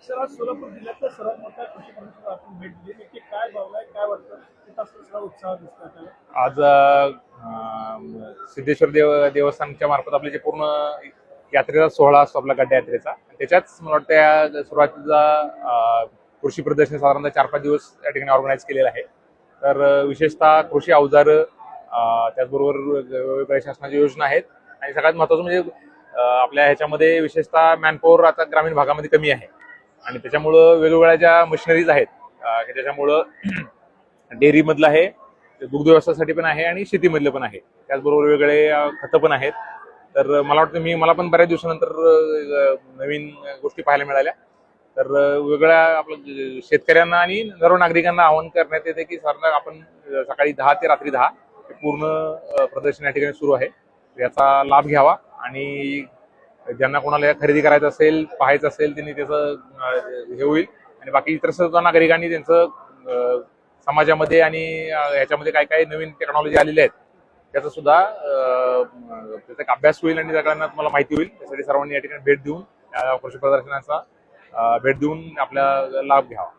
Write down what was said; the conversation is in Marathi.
अक्षरात सोलापूर जिल्ह्यातलं सर्वात मोठ्या कृषी प्रदर्शनाला आपण भेट दिली. नक्की काय भावना आहे, काय वाटतं? तिथं असं सगळा उत्साह दिसतो आपल्याला. आज सिद्धेश्वर देवस्थानच्या मार्फत आपले जे पूर्ण यात्रेचा सोहळा असतो आपला गड्डा यात्रेचा, त्याच्याच मला वाटतं या सुरुवातीचा कृषी प्रदर्शन साधारणतः 4-5 दिवस या ठिकाणी ऑर्गनाईज केलेलं आहे. तर विशेषतः कृषी अवजार, त्याचबरोबर वेगवेगळ्या शासनाच्या योजना आहेत आणि सगळ्यात महत्त्वाचं म्हणजे आपल्या ह्याच्यामध्ये विशेषतः मॅनपॉवर आता ग्रामीण भागामध्ये कमी आहे आणि त्याच्यामुळं वेगवेगळ्या ज्या मशिनरीज आहेत की त्याच्यामुळं डेअरी मधलं आहे, दुग्ध व्यवसायासाठी पण आहे आणि शेतीमधलं पण आहे, त्याचबरोबर वेगळे खतं पण आहेत. तर मला वाटतं मला पण बऱ्याच दिवसानंतर नवीन गोष्टी पाहायला मिळाल्या. तर वेगळ्या आपल्या शेतकऱ्यांना आणि सर्व नागरिकांना आवाहन करण्यात येते की साधारण आपण सकाळी 10 ते रात्री 10 हे पूर्ण प्रदर्शन या ठिकाणी सुरू आहे. याचा लाभ घ्यावा आणि ज्यांना कोणाला खरेदी करायचं असेल, पाहायचं असेल, त्यांनी त्याचं हे होईल आणि बाकी इतर सर्व नागरिकांनी त्यांचं समाजामध्ये आणि ह्याच्यामध्ये काय काय नवीन टेक्नॉलॉजी आलेल्या आहेत त्याचा सुद्धा त्याचा एक अभ्यास होईल आणि सगळ्यांना तुम्हाला माहिती होईल. त्यासाठी सर्वांनी या ठिकाणी भेट देऊन कृषी प्रदर्शनाचा भेट देऊन आपला लाभ घ्यावा.